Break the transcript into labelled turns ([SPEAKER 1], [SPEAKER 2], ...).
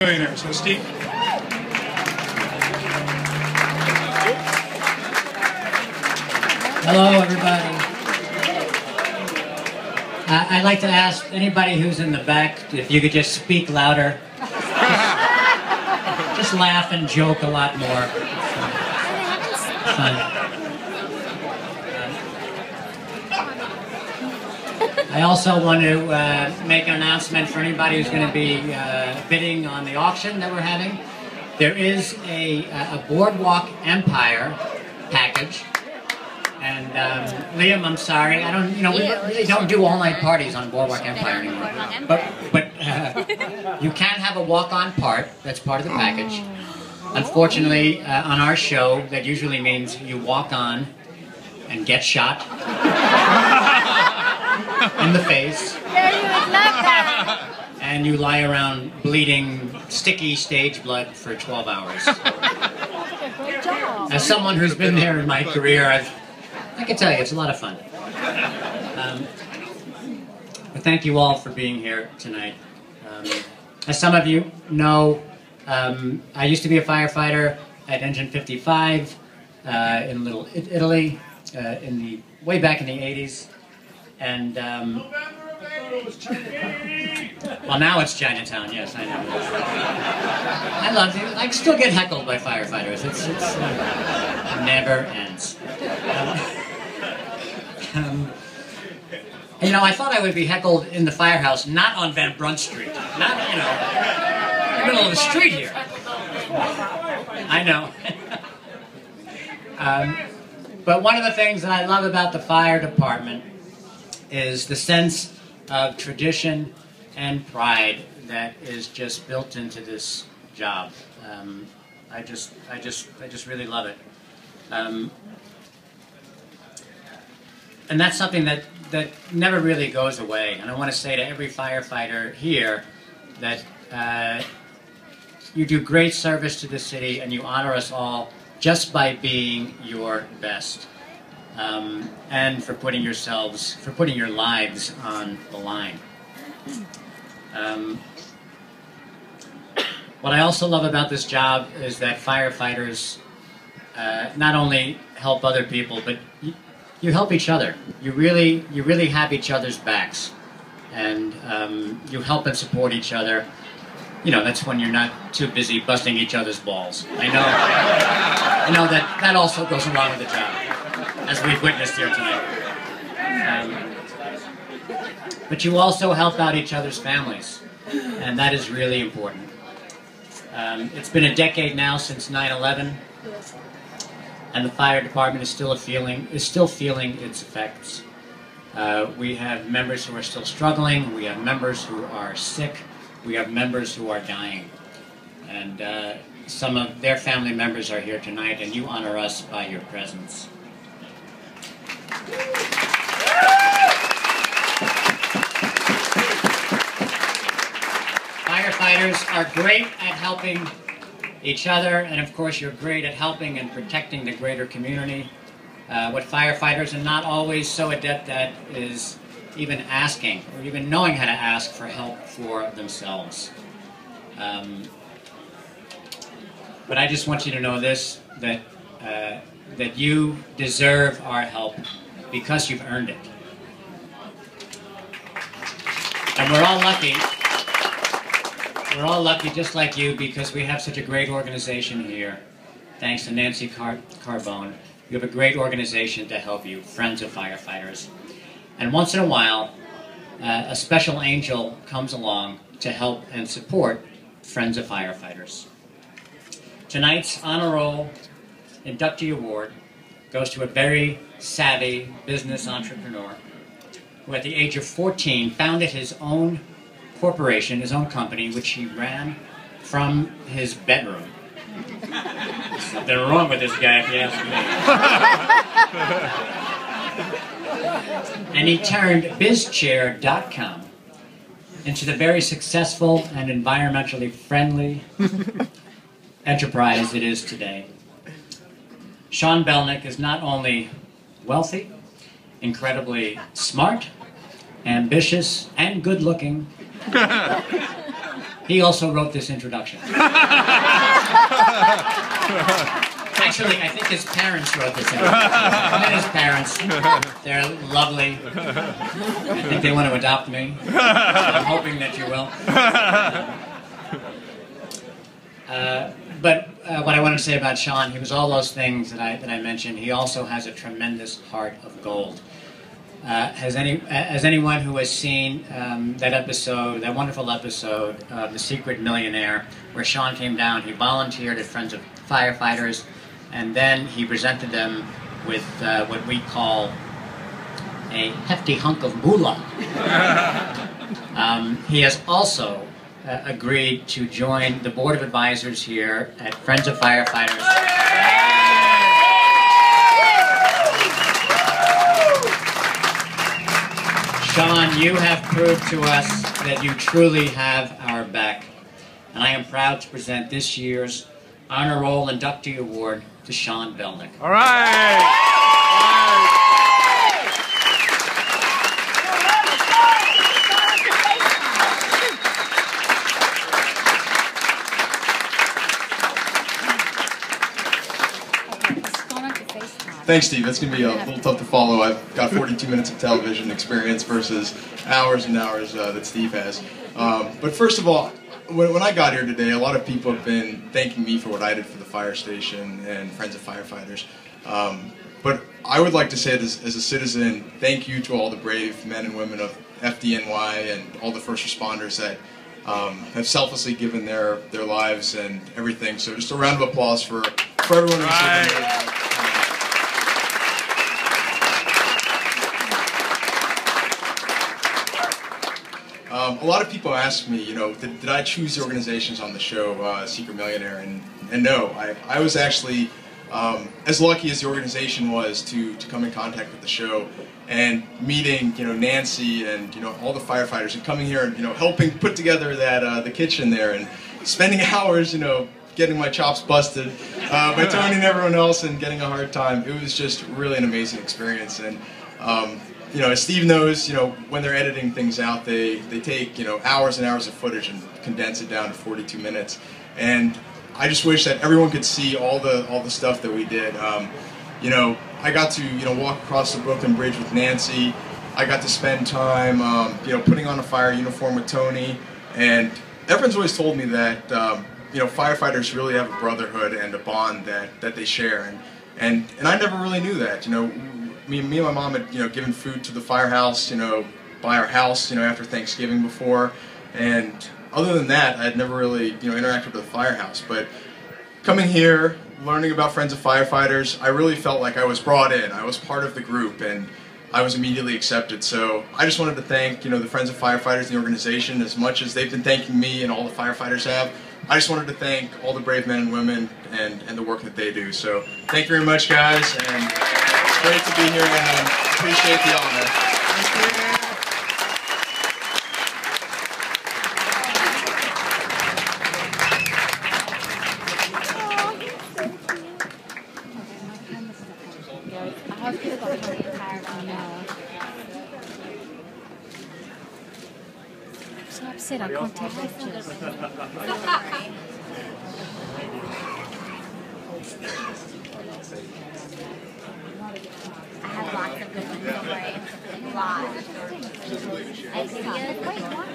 [SPEAKER 1] Millionaires. So Steve.
[SPEAKER 2] Hello, everybody. I'd like to ask anybody who's in the back if you could just speak louder. Just laugh and joke a lot more. It's fun. I also want to make an announcement for anybody who's going to be bidding on the auction that we're having. There is a Boardwalk Empire package. And Liam, I'm sorry, we really don't do all-night parties on Boardwalk Empire anymore. But you can have a walk-on part. That's part of the package. Unfortunately, on our show, that usually means you walk on and get shot in the face. And you lie around bleeding sticky stage blood for 12 hours. As someone who's been there in my career, I can tell you, it's a lot of fun. But thank you all for being here tonight. As some of you know, I used to be a firefighter at Engine 55 in Little Italy, way back in the 80s. And, well, now it's Chinatown, yes, I know. I love it. I still get heckled by firefighters. It never ends. I thought I would be heckled in the firehouse, not on Van Brunt Street. Not, in the middle of the street here. I know. But one of the things that I love about the fire department is the sense of tradition and pride that is just built into this job. I just really love it. And that's something that never really goes away. And I want to say to every firefighter here that you do great service to the city and you honor us all just by being your best. And for putting your lives on the line. What I also love about this job is that firefighters not only help other people, but you help each other. You really have each other's backs, and you help and support each other. That's when you're not too busy busting each other's balls. I know that also goes along with the job, as we've witnessed here tonight. But you also help out each other's families, and that is really important. It's been a decade now since 9/11. And the fire department is still feeling its effects. We have members who are still struggling. We have members who are sick. We have members who are dying. And some of their family members are here tonight, and you honor us by your presence. Firefighters are great at helping each other, and of course you're great at helping and protecting the greater community. What firefighters are not always so adept at is even asking, or even knowing how to ask for help for themselves. But I just want you to know this, that you deserve our help because you've earned it. And we're all lucky. We're all lucky, just like you, because we have such a great organization here. Thanks to Nancy Carbone. You have a great organization to help you, Friends of Firefighters. And once in a while, a special angel comes along to help and support Friends of Firefighters. Tonight's Honor Roll Inductee Award goes to a very savvy business entrepreneur who at the age of 14 founded his own corporation, his own company, which he ran from his bedroom. There's something wrong with this guy, if you ask me. And he turned bizchair.com into the very successful and environmentally friendly enterprise it is today. Sean Belnick is not only wealthy, incredibly smart, ambitious, and good-looking. He also wrote this introduction. Actually, I think his parents wrote this introduction. I met his parents. They're lovely. I think they want to adopt me. So I'm hoping that you will. But what I wanted to say about Sean, he was all those things that I mentioned. He also has a tremendous heart of gold. As anyone who has seen that episode, that wonderful episode of The Secret Millionaire, where Sean came down, he volunteered at Friends of Firefighters, and then he presented them with what we call a hefty hunk of moolah. He has also agreed to join the board of advisors here at Friends of Firefighters. Sean, you have proved to us that you truly have our back, and I am proud to present this year's Honor Roll Inductee Award to Sean Belnick.
[SPEAKER 1] All right.
[SPEAKER 3] Thanks, Steve. It's going to be a little tough to follow. I've got 42 minutes of television experience versus hours and hours that Steve has. But first of all, when I got here today, a lot of people have been thanking me for what I did for the fire station and Friends of Firefighters. But I would like to say as a citizen, thank you to all the brave men and women of FDNY and all the first responders that have selflessly given their lives and everything. So just a round of applause for everyone who's given. A lot of people ask me, you know, did I choose the organizations on the show, Secret Millionaire? And no, I was actually as lucky as the organization was to come in contact with the show and meeting, you know, Nancy and, you know, all the firefighters and coming here and, you know, helping put together that the kitchen there and spending hours, you know, getting my chops busted by Tony and everyone else and getting a hard time. It was just really an amazing experience. And you know, as Steve knows, you know, when they're editing things out, they take, you know, hours and hours of footage and condense it down to 42 minutes. And I just wish that everyone could see all the stuff that we did. You know, I got to, you know, walk across the Brooklyn Bridge with Nancy. I got to spend time, you know, putting on a fire uniform with Tony. And everyone's always told me that, you know, firefighters really have a brotherhood and a bond that they share. And I never really knew that, you know. Me and my mom had, you know, given food to the firehouse, you know, by our house, you know, after Thanksgiving before, and other than that, I had never really, you know, interacted with the firehouse. But coming here, learning about Friends of Firefighters, I really felt like I was brought in. I was part of the group, and I was immediately accepted. So I just wanted to thank, you know, the Friends of Firefighters, the organization, as much as they've been thanking me and all the firefighters have. I just wanted to thank all the brave men and women and the work that they do. So thank you very much, guys. And great to be here and appreciate the honor. Thank you.
[SPEAKER 4] I'm so upset I can't take pictures. I have lots of good ones, don't worry. Lots. I see you.